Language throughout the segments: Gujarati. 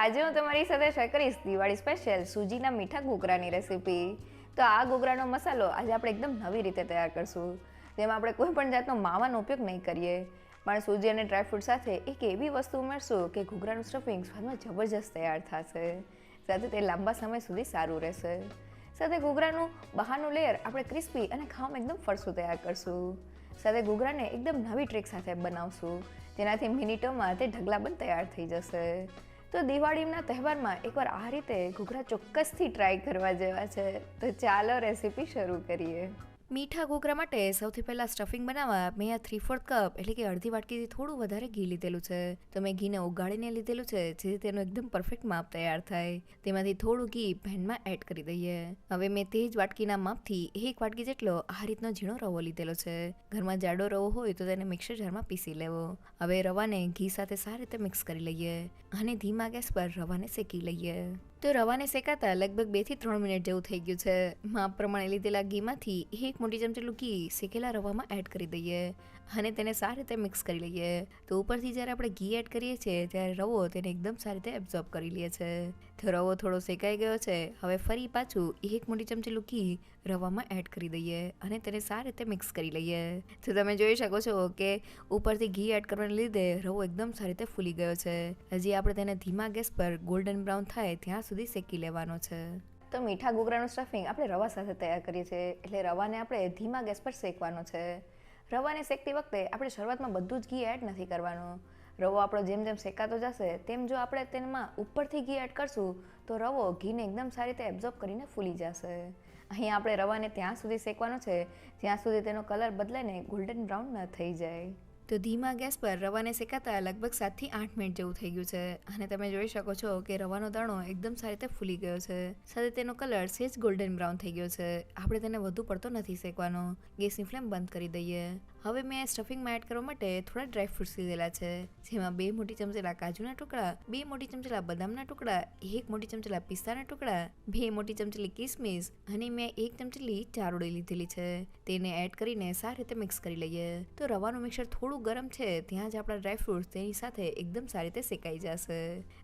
આજે હું તમારી સાથે શેર કરીશ દિવાળી સ્પેશિયલ સૂજીના મીઠા ઘૂઘરાની રેસીપી. તો આ ઘૂઘરાનો મસાલો આજે આપણે એકદમ નવી રીતે તૈયાર કરશું, જેમાં આપણે કોઈ પણ જાતનો માવાનો ઉપયોગ નહીં કરીએ, પણ સૂજી અને ડ્રાયફ્રૂટ સાથે એક એવી વસ્તુ ઉમેરશું કે ઘૂઘરાનું સ્ટફિંગ સ્વાદમાં જબરજસ્ત તૈયાર થશે, સાથે તે લાંબા સમય સુધી સારું રહેશે. સાથે ઘૂઘરાનું બહારનું લેયર આપણે ક્રિસ્પી અને ખાવામાં એકદમ ફરસું તૈયાર કરશું. સાથે ઘૂઘરાને એકદમ નવી ટ્રીક સાથે બનાવશું, જેનાથી મિનિટોમાં તે ઢગલાબંધ તૈયાર થઈ જશે. તો દિવાળીના તહેવારમાં એકવાર આ રીતે ઘૂઘરા ચોક્કસથી ટ્રાય કરવા જેવા છે. તો ચાલો રેસીપી શરૂ કરીએ. મીઠા ઘૂઘરા માટે સૌથી પહેલાં સ્ટફિંગ બનાવવા મેં આ 3/4 કપ એટલે કે અડધી વાટકીથી થોડું વધારે ઘી લીધેલું છે. તો મેં ઘીને ઓગાળીને લીધેલું છે, જેથી તેનું એકદમ પરફેક્ટ માપ તૈયાર થાય. તેમાંથી થોડું ઘી પેનમાં એડ કરી દઈએ. હવે મેં તે જ વાટકીના માપથી 1 વાટકી જેટલો આ રીતનો ઝીણો રવો લીધેલો છે. ઘરમાં જાડો રવો હોય તો તેને મિક્સર જારમાં પીસી લેવો. હવે રવાને ઘી સાથે સારી રીતે મિક્સ કરી લઈએ અને ધીમા ગેસ પર રવાને શેકી લઈએ. તો રવાને શેકાતા લગભગ 2 થી 3 મિનિટ જેવું થઈ ગયું છે. માપ પ્રમાણે લીધેલા ઘીમાંથી 1 મોટી ચમચી જેટલું ઘી શેકેલા રવામાં એડ કરી દઈએ અને તેને સારી રીતે મિક્સ કરી લઈએ. તો ઉપરથી જ્યારે આપણે ઘી એડ કરીએ છીએ ત્યારે રવો તેને એકદમ સારી રીતે એબ્ઝોર્બ કરી લે છે. તો રવો થોડો શેકાઈ ગયો છે. હવે ફરી પાછું 1 મોટી ચમચી જેટલું ઘી રવામાં એડ કરી દઈએ અને તેને સારી રીતે મિક્સ કરી લઈએ. તો તમે જોઈ શકો છો કે ઉપરથી ઘી એડ કરવાને લીધે રવો એકદમ સારી રીતે ફૂલી ગયો છે. હજી આપણે તેને ધીમા ગેસ પર ગોલ્ડન બ્રાઉન થાય ત્યાં સુધી શેકી લેવાનો છે. તો મીઠા ઘૂઘરાનું સ્ટફિંગ આપણે રવા સાથે તૈયાર કરીએ છીએ, એટલે રવાને આપણે ધીમા ગેસ પર શેકવાનો છે. રવાને શેકતી વખતે આપણે શરૂઆતમાં બધું જ ઘી એડ નથી કરવાનું. રવો આપણો જેમ જેમ શેકાતો જશે તેમ જો આપણે તેમાં ઉપરથી ઘી એડ કરશું તો રવો ઘીને એકદમ સારી રીતે એબ્ઝોર્બ કરીને ફૂલી જશે. અહીં આપણે રવાને ત્યાં સુધી શેકવાનો છે જ્યાં સુધી તેનો કલર બદલાઈને ગોલ્ડન બ્રાઉન ન થઈ જાય. તો ધીમા ગેસ પર રવાને શેકાતા લગભગ 7 થી 8 મિનિટ જેવું થઈ ગયું છે અને તમે જોઈ શકો છો કે રવાનો દાણો એકદમ સારી રીતે ફૂલી ગયો છે. સાથે તેનો કલર સેજ ગોલ્ડન બ્રાઉન થઈ ગયો છે. આપણે તેને વધુ પડતો નથી શેકવાનો. ગેસની ફ્લેમ બંધ કરી દઈએ. હવે મેં સ્ટફિંગમાં એડ કરવા માટે થોડા ડ્રાયફ્રૂટ્સ લીધેલા છે, જેમાં 2 મોટી ચમચેલા કાજુના ટુકડા, 2 મોટી ચમચેલા બદામના ટુકડા, 1 મોટી ચમચેલા પિસ્તાના ટુકડા, 2 મોટી ચમચેલી કિસમિસ અને મેં 1 ચમચેલી ચારોળી લીધેલી છે. તેને એડ કરીને સારી રીતે મિક્સ કરી લઈએ. તો રવાનું મિક્સર થોડું ગરમ છે ત્યાં જ આપણા ડ્રાયફ્રૂટ્સ તેની સાથે એકદમ સારી રીતે શેકાઈ જશે.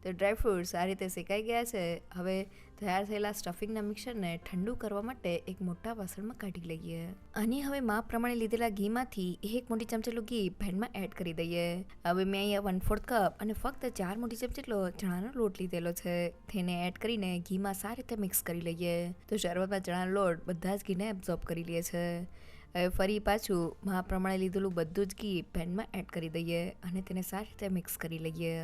તો ડ્રાયફ્રૂટ્સ આ રીતે શેકાઈ ગયા છે. હવે તૈયાર થયેલા સ્ટફિંગના મિક્સરને ઠંડુ કરવા માટે એક મોટા વાસણમાં કાઢી લઈએ અને હવે માપ પ્રમાણે લીધેલા ઘીમાંથી 1 મોટી ચમચેલું ઘી પેનમાં એડ કરી દઈએ. હવે મેં અહીંયા 1/4 કપ અને ફક્ત 4 મોટી ચમચી જેટલો ચણાનો લોટ લીધેલો છે. તેને એડ કરીને ઘીમાં સારી રીતે મિક્સ કરી લઈએ. તો શરૂઆતમાં ચણાનો લોટ બધા જ ઘીને એબ્ઝોર્બ કરી લે છે. હવે ફરી પાછું માપ પ્રમાણે લીધેલું બધું જ ઘી પેનમાં એડ કરી દઈએ અને તેને સારી રીતે મિક્સ કરી લઈએ.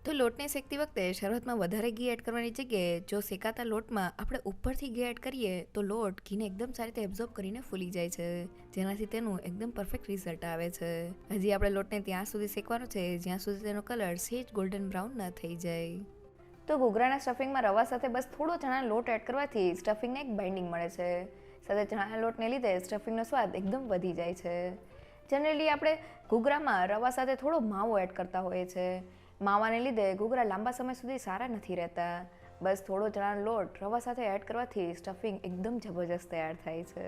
તો લોટને શેકતી વખતે શરૂઆતમાં વધારે ઘી એડ કરવાની જગ્યાએ જો શેકાતા લોટમાં આપણે ઉપરથી ઘી એડ કરીએ તો લોટ ઘીને એકદમ સારી રીતે એબ્ઝોર્બ કરીને ફૂલી જાય છે, જેનાથી તેનું એકદમ પરફેક્ટ રિઝલ્ટ આવે છે. હજી આપણે લોટને ત્યાં સુધી શેકવાનો છે જ્યાં સુધી તેનો કલર સેજ ગોલ્ડન બ્રાઉન ન થઈ જાય. તો ઘૂઘરાના સ્ટફિંગમાં રવા સાથે બસ થોડો ચણાનો લોટ એડ કરવાથી સ્ટફિંગને એક બાઇન્ડિંગ મળે છે. સાથે ચણાના લોટને લીધે સ્ટફિંગનો સ્વાદ એકદમ વધી જાય છે. જનરલી આપણે ઘૂઘરામાં રવા સાથે થોડો માવો એડ કરતા હોઈએ છીએ. માવાને લીધે ઘૂઘરા લાંબા સમય સુધી સારા નથી રહેતા. બસ થોડો ચણાનો લોટ રવા સાથે એડ કરવાથી સ્ટફિંગ એકદમ જબરજસ્ત તૈયાર થાય છે.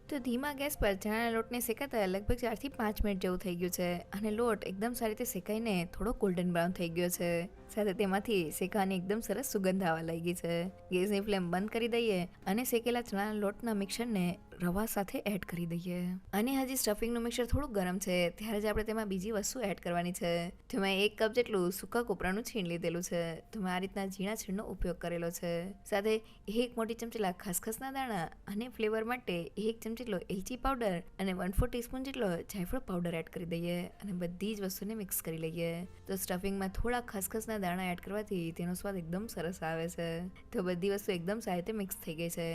તો ધીમા ગેસ પર ચણાના લોટને શેકાતા લગભગ 4 થી 5 મિનિટ જેવું થઈ ગયું છે અને લોટ એકદમ સારી રીતે શેકાઈને થોડો ગોલ્ડન બ્રાઉન થઈ ગયો છે. સાથે તેમાંથી શેકાવાની એકદમ સરસ સુગંધ આવવા લાગી છે. ગેસની ફ્લેમ બંધ કરી દઈએ અને શેકેલા ચણાના લોટના મિક્સરને રવા સાથે એડ કરી દઈએ. અને હજી સ્ટફિંગનું મિક્સર થોડું ગરમ છે ત્યારે જ આપણે તેમાં બીજી વસ્તુ એડ કરવાની છે. તો મેં 1 કપ જેટલું સૂકા કોપરાનું છીણ લીધેલું છે. તો મેં આ રીતના ઝીણા છીણનો ઉપયોગ કરેલો છે. સાથે 1 મોટી ચમચેલા ખસખસના દાણા અને ફ્લેવર માટે 1 ચમચી જેટલો એલચી પાવડર અને 1/4 ટીસ્પૂન જેટલો જાયફળ પાવડર એડ કરી દઈએ અને બધી જ વસ્તુને મિક્સ કરી લઈએ. તો સ્ટફિંગમાં થોડા ખસખસના દાણા એડ કરવાથી તેનો સ્વાદ એકદમ સરસ આવે છે. તો બધી વસ્તુ એકદમ સારી રીતે મિક્સ થઈ ગઈ છે.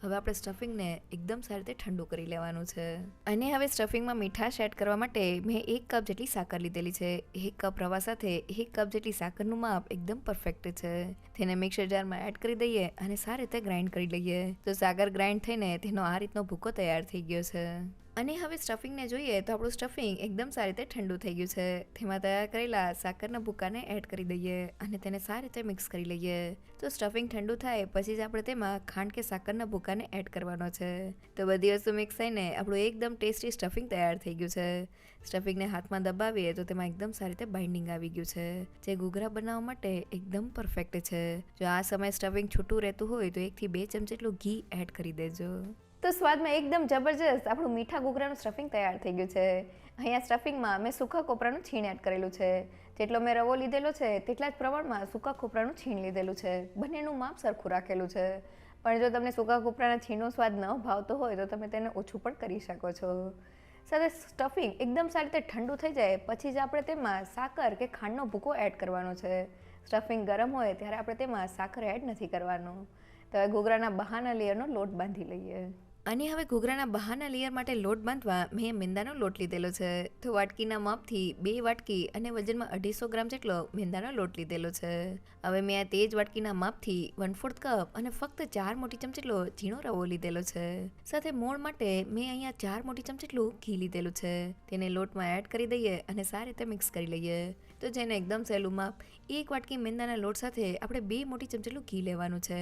હવે આપણે સ્ટફિંગને એકદમ સારી રીતે ઠંડુ કરી લેવાનું છે. અને હવે સ્ટફિંગમાં મીઠાશ એડ કરવા માટે મેં 1 કપ જેટલી સાકર લીધેલી છે. 1 કપ રવા સાથે 1 કપ જેટલી સાકરનું માપ એકદમ પરફેક્ટ છે. તેને મિક્સર જારમાં એડ કરી દઈએ અને સારી રીતે ગ્રાઇન્ડ કરી લઈએ. તો સાકર ગ્રાઇન્ડ થઈને તેનો આ રીતનો ભૂકો તૈયાર થઈ ગયો છે. અને હવે સ્ટફિંગને જોઈએ તો આપણું સ્ટફિંગ એકદમ સારી રીતે ઠંડુ થઈ ગયું છે. તેમાં તૈયાર કરેલા સાકરના ભૂકાને એડ કરી દઈએ અને તેને સારી રીતે મિક્સ કરી લઈએ. તો સ્ટફિંગ ઠંડુ થાય પછી જ આપણે તેમાં ખાંડ કે સાકરના ભૂકાને એડ કરવાનો છે. તો બધી વસ્તુ મિક્સ થઈને આપણું એકદમ ટેસ્ટી સ્ટફિંગ તૈયાર થઈ ગયું છે. સ્ટફિંગને હાથમાં દબાવીએ તો તેમાં એકદમ સારી રીતે બાઇન્ડિંગ આવી ગયું છે, જે ઘૂઘરા બનાવવા માટે એકદમ પરફેક્ટ છે. જો આ સમયે સ્ટફિંગ છૂટું રહેતું હોય તો 1 થી 2 ચમચી જેટલું ઘી એડ કરી દેજો. તો સ્વાદમાં એકદમ જબરજસ્ત આપણું મીઠા ઘૂઘરાનું સ્ટફિંગ તૈયાર થઈ ગયું છે. અહીંયા સ્ટફિંગમાં મેં સૂકા કોપરાનું છીણ એડ કરેલું છે. જેટલો મેં રવો લીધેલો છે તેટલા જ પ્રમાણમાં સૂકા કોપરાનું છીણ લીધેલું છે. બંનેનું માપ સરખું રાખેલું છે. પણ જો તમને સૂકા કોપરાના છીણનો સ્વાદ ન ભાવતો હોય તો તમે તેને ઓછું પણ કરી શકો છો. સાથે સ્ટફિંગ એકદમ સારી રીતે ઠંડુ થઈ જાય પછી જ આપણે તેમાં સાકર કે ખાંડનો ભૂકો એડ કરવાનો છે. સ્ટફિંગ ગરમ હોય ત્યારે આપણે તેમાં સાકર એડ નથી કરવાનું. તો હવે ઘૂઘરાના બહારના લેયરનો લોટ બાંધી લઈએ. અને હવે ઘૂઘરાના બહારના લેયર માટે લોટ બાંધવા મેં મેંદાનો લોટ લીધેલો છે. તો વાટકીના માપથી 2 વાટકી અને વજનમાં 250 ગ્રામ જેટલો મેંદાનો લોટ લીધેલો છે. હવે મેં આ તે જ વાટકીના માપથી 1/4 કપ અને ફક્ત 4 મોટી ચમચી જેટલો ઝીણો રવો લીધેલો છે. સાથે મોણ માટે મેં અહીંયા 4 મોટી ચમચી જેટલું ઘી લીધેલું છે. તેને લોટમાં એડ કરી દઈએ અને સારી રીતે મિક્સ કરી લઈએ. તો જેને એકદમ સહેલું માપ 1 વાટકી મેંદાના લોટ સાથે આપણે 2 મોટી ચમચી જેટલું ઘી લેવાનું છે.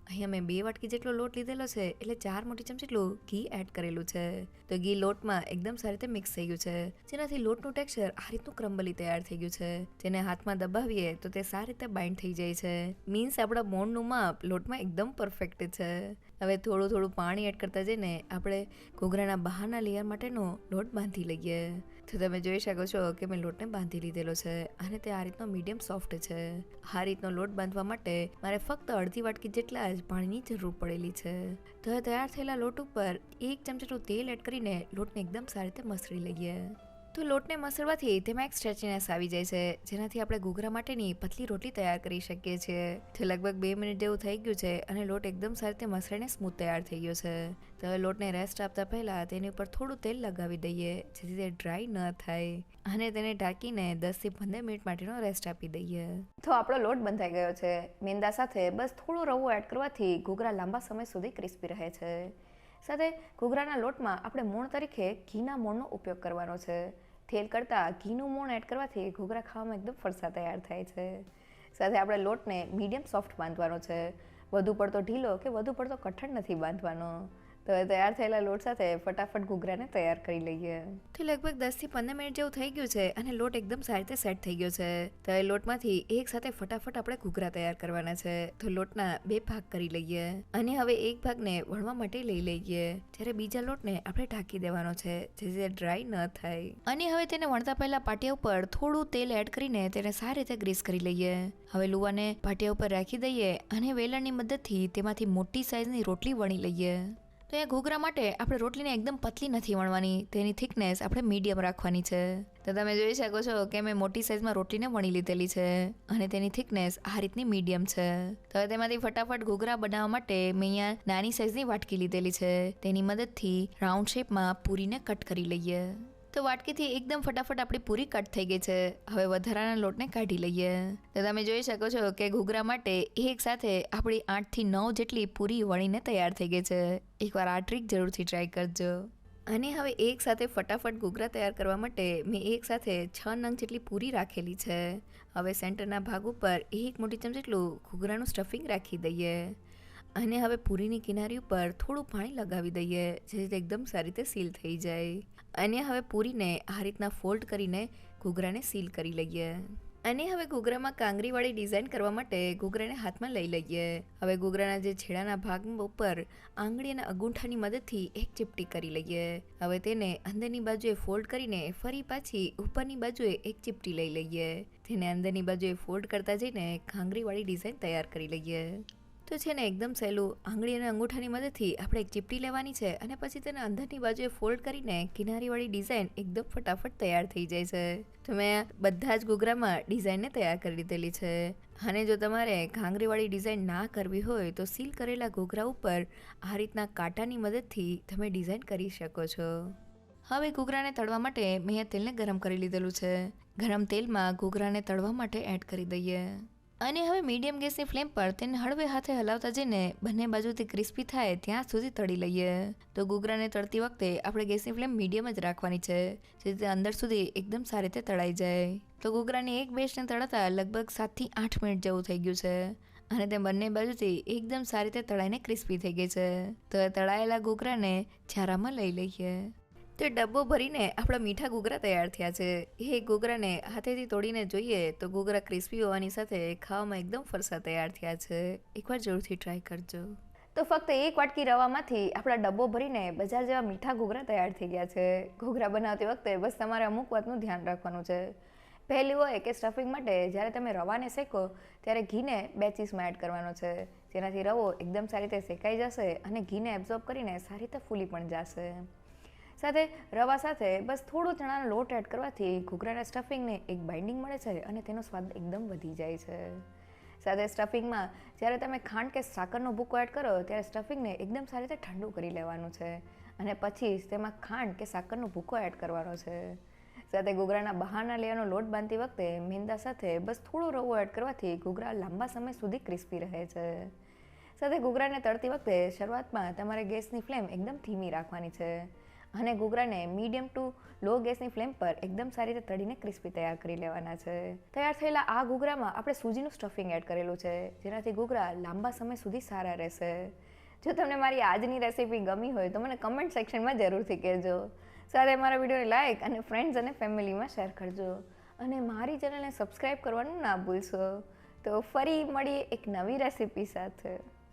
અહીંયા મેં 2 વાટકી જેટલો લોટ લીધેલો છે એટલે 4 મોટી ચમચી જેટલું ઘી એડ કરેલું છે. તો ઘી લોટમાં એકદમ સારી રીતે મિક્સ થઈ ગયું છે, જેનાથી લોટનું ટેક્સચર આ રીતનું ક્રમ્બલી તૈયાર થઈ ગયું છે. જેને હાથમાં દબાવીએ તો તે સારી રીતે બાઇન્ડ થઈ જાય છે. મીન્સ આપણા મોણનું માપ લોટમાં એકદમ પરફેક્ટ છે. હવે થોડું થોડું પાણી એડ કરતા જઈને આપણે ઘૂઘરાના બહારના લેયર માટેનો લોટ બાંધી લઈએ. તો તમે જોઈ શકો છો કે મેં લોટને બાંધી લીધેલો છે અને તે આ રીતનો મીડિયમ સોફ્ટ છે. આ રીતનો લોટ બાંધવા માટે મારે ફક્ત અડધી વાટકી જેટલા જ પાણીની જરૂર પડેલી છે. તો હવે તૈયાર થયેલા લોટ ઉપર 1 ચમચી જેટલું તેલ એડ કરીને લોટને એકદમ સારી રીતે મસળી લઈએ. તો લોટને મસળવાથી તેમાં એક સ્ટ્રેચીનેસ આવી જાય છે, જેનાથી આપણે ઘૂઘરા માટેની પતલી રોટલી તૈયાર કરી શકીએ છીએ. તો લગભગ 2 મિનિટ જેવું થઈ ગયું છે અને લોટ એકદમ સારી રીતે મસળીને સ્મૂથ તૈયાર થઈ ગયો છે. તો હવે લોટને રેસ્ટ આપતા પહેલાં તેની ઉપર થોડું તેલ લગાવી દઈએ જેથી તે ડ્રાય ન થાય અને તેને ઢાંકીને 10 થી 15 મિનિટ માટેનો રેસ્ટ આપી દઈએ. તો આપણો લોટ બંધાઈ ગયો છે. મેંદા સાથે બસ થોડો રવો એડ કરવાથી ઘૂઘરા લાંબા સમય સુધી ક્રિસ્પી રહે છે. સાથે ઘૂઘરાના લોટમાં આપણે મોણ તરીકે ઘીના મોણનો ઉપયોગ કરવાનો છે. તેલ કરતાં ઘીનું મોણ એડ કરવાથી ઘૂઘરા ખાવામાં એકદમ ફરસા તૈયાર થાય છે. સાથે આપણે લોટને મીડિયમ સોફ્ટ બાંધવાનો છે. વધુ પડતો ઢીલો કે વધુ પડતો કઠણ નથી બાંધવાનો. તો તૈયાર થયેલા લોટ સાથે ફટાફટ ઘૂઘરાને તૈયાર કરી લઈએ. તો લગભગ 10 થી 15 મિનિટ જેવું થઈ ગયું છે અને લોટ એકદમ સારી રીતે સેટ થઈ ગયો છે. તો એ લોટમાંથી એક સાથે ફટાફટ આપણે ઘૂઘરા તૈયાર કરવાના છે. તો લોટના 2 ભાગ કરી લઈએ અને હવે એક ભાગને વણવા માટે લઈ લઈએ, જ્યારે બીજા લોટને આપણે ઢાંકી દેવાનો છે જેથી તે ડ્રાય ન થાય. અને હવે તેને વણતા પહેલા પાટિયા ઉપર થોડું તેલ એડ કરીને તેને સારી રીતે ગ્રીસ કરી લઈએ. હવે લુવાને પાટિયા ઉપર રાખી દઈએ અને વેલણની મદદથી તેમાંથી મોટી સાઈઝની રોટલી વણી લઈએ. તો અહીંયા ઘૂઘરા માટે આપણે રોટલીને એકદમ પતલી નથી વણવાની, તેની થિકનેસ આપણે મીડિયમ રાખવાની છે. તો તમે જોઈ શકો છો કે મેં મોટી સાઈઝમાં રોટલીને વણી લીધેલી છે અને તેની થિકનેસ આ રીતની મીડિયમ છે. તો તેમાંથી ફટાફટ ઘૂઘરા બનાવવા માટે મેં અહીંયા નાની સાઈઝની વાટકી લીધેલી છે. તેની મદદથી રાઉન્ડ શેપમાં પૂરીને કટ કરી લઈએ. તો વાટકીથી એકદમ ફટાફટ આપણી પૂરી કટ થઈ ગઈ છે. હવે વધારાના લોટને કાઢી લઈએ. તો તમે જોઈ શકો છો કે ઘૂઘરા માટે એક સાથે આપણી 8 થી 9 જેટલી પૂરી વણીને તૈયાર થઈ ગઈ છે. એકવાર આ ટ્રીક જરૂરથી ટ્રાય કરજો. અને હવે એક સાથે ફટાફટ ઘૂઘરા તૈયાર કરવા માટે મેં એક સાથે 6 નંગ જેટલી પૂરી રાખેલી છે. હવે સેન્ટરના ભાગ ઉપર 1 મોટી ચમચી જેટલું ઘૂઘરાનું સ્ટફિંગ રાખી દઈએ અને હવે પૂરીની કિનારી ઉપર થોડું પાણી લગાવી દઈએ જેથી તે એકદમ સારી રીતે સીલ થઈ જાય. અને હવે પૂરીને આ રીતના ફોલ્ડ કરીને ઘૂઘરાને સીલ કરી લઈએ. અને હવે ઘૂઘરામાં કાંગરીવાળી ડિઝાઇન કરવા માટે ઘૂઘરાને હાથમાં લઈ લઈએ. હવે ઘૂઘરાના જે છેડાના ભાગ ઉપર આંગળી અને અંગૂઠાની મદદથી એક ચીપટી કરી લઈએ. હવે તેને અંદરની બાજુએ ફોલ્ડ કરીને ફરી પાછી ઉપરની બાજુએ એક ચીપટી લઈ લઈએ. તેને અંદરની બાજુએ ફોલ્ડ કરતા જઈને કાંગરીવાળી ડિઝાઇન તૈયાર કરી લઈએ. તો છે ને એકદમ સહેલું આંગળી અને અંગૂઠાની મદદથી આપણે એક ચીપટી લેવાની છે અને પછી તેને અંદરની બાજુએ ફોલ્ડ કરીને કિનારીવાળી ડિઝાઇન એકદમ ફટાફટ તૈયાર થઈ જાય છે. તો મેં બધા જ ઘૂઘરામાં ડિઝાઇનને તૈયાર કરી લીધેલી છે. અને જો તમારે ઘાંગરીવાળી ડિઝાઇન ના કરવી હોય તો સીલ કરેલા ઘૂઘરા ઉપર આ રીતના કાંટાની મદદથી તમે ડિઝાઇન કરી શકો છો. હવે ઘૂઘરાને તળવા માટે મેં તેલને ગરમ કરી લીધેલું છે. ગરમ તેલમાં ઘૂઘરાને તળવા માટે એડ કરી દઈએ. અને હવે મીડિયમ ગેસની ફ્લેમ પર તેને હળવે હાથે હલાવતા જઈને બંને બાજુથી ક્રિસ્પી થાય ત્યાં સુધી તળી લઈએ. તો ઘૂઘરાને તળતી વખતે આપણે ગેસની ફ્લેમ મીડિયમ જ રાખવાની છે, જેથી તે અંદર સુધી એકદમ સારી રીતે તળાઈ જાય. તો ઘૂઘરાની એક બેચને તળાતા લગભગ 7 થી 8 મિનિટ જેવું થઈ ગયું છે અને તે બંને બાજુથી એકદમ સારી રીતે તળાઈને ક્રિસ્પી થઈ ગઈ છે. તો તળાયેલા ઘૂઘરાને છારામાં લઈ લઈએ. તો ડબ્બો ભરીને આપણા મીઠા ઘૂઘરા તૈયાર થયા છે. એ ઘૂઘરાને હાથેથી તોડીને જોઈએ તો ઘૂઘરા ક્રિસ્પી હોવાની સાથે ખાવામાં એકદમ ફરસા તૈયાર થયા છે. એકવાર જરૂરથી ટ્રાય કરજો. તો ફક્ત એક વાટકી રવામાંથી આપણા ડબ્બો ભરીને બજાર જેવા મીઠા ઘૂઘરા તૈયાર થઈ ગયા છે. ઘૂઘરા બનાવતી વખતે બસ તમારે અમુક વાતનું ધ્યાન રાખવાનું છે. પહેલી હોય કે સ્ટફિંગ માટે જ્યારે તમે રવાને શેકો ત્યારે ઘીને 2 ચીસમાં એડ કરવાનો છે, જેનાથી રવો એકદમ સારી રીતે શેકાઈ જશે અને ઘીને એબ્ઝોર્બ કરીને સારી રીતે ફૂલી પણ જશે. સાથે રવા સાથે બસ થોડો ચણાનો લોટ એડ કરવાથી ઘૂઘરાના સ્ટફિંગને એક બાઇન્ડિંગ મળે છે અને તેનો સ્વાદ એકદમ વધી જાય છે. સાથે સ્ટફિંગમાં જ્યારે તમે ખાંડ કે સાકરનો ભૂકો એડ કરો ત્યારે સ્ટફિંગને એકદમ સારી રીતે ઠંડુ કરી લેવાનું છે અને પછી જ તેમાં ખાંડ કે સાકરનો ભૂકો એડ કરવાનો છે. સાથે ઘૂઘરાના બહારના લેયરનો લોટ બાંધતી વખતે મેંદા સાથે બસ થોડો રવો એડ કરવાથી ઘૂઘરા લાંબા સમય સુધી ક્રિસ્પી રહે છે. સાથે ઘૂઘરાને તળતી વખતે શરૂઆતમાં તમારે ગેસની ફ્લેમ એકદમ ધીમી રાખવાની છે અને ઘૂઘરાને મીડિયમ ટુ લો ગેસની ફ્લેમ પર એકદમ સારી રીતે તળીને ક્રિસ્પી તૈયાર કરી લેવાના છે. તૈયાર થયેલા આ ઘૂઘરામાં આપણે સૂજીનું સ્ટફિંગ એડ કરેલું છે, જેનાથી ઘૂઘરા લાંબા સમય સુધી સારા રહેશે. જો તમને મારી આજની રેસીપી ગમી હોય તો મને કમેન્ટ સેક્શનમાં જરૂરથી કહેજો. સાથે મારા વિડીયોને લાઇક અને ફ્રેન્ડ્સ અને ફેમિલીમાં શેર કરજો અને મારી ચેનલને સબસ્ક્રાઈબ કરવાનું ના ભૂલશો. તો ફરી મળીએ એક નવી રેસીપી સાથે.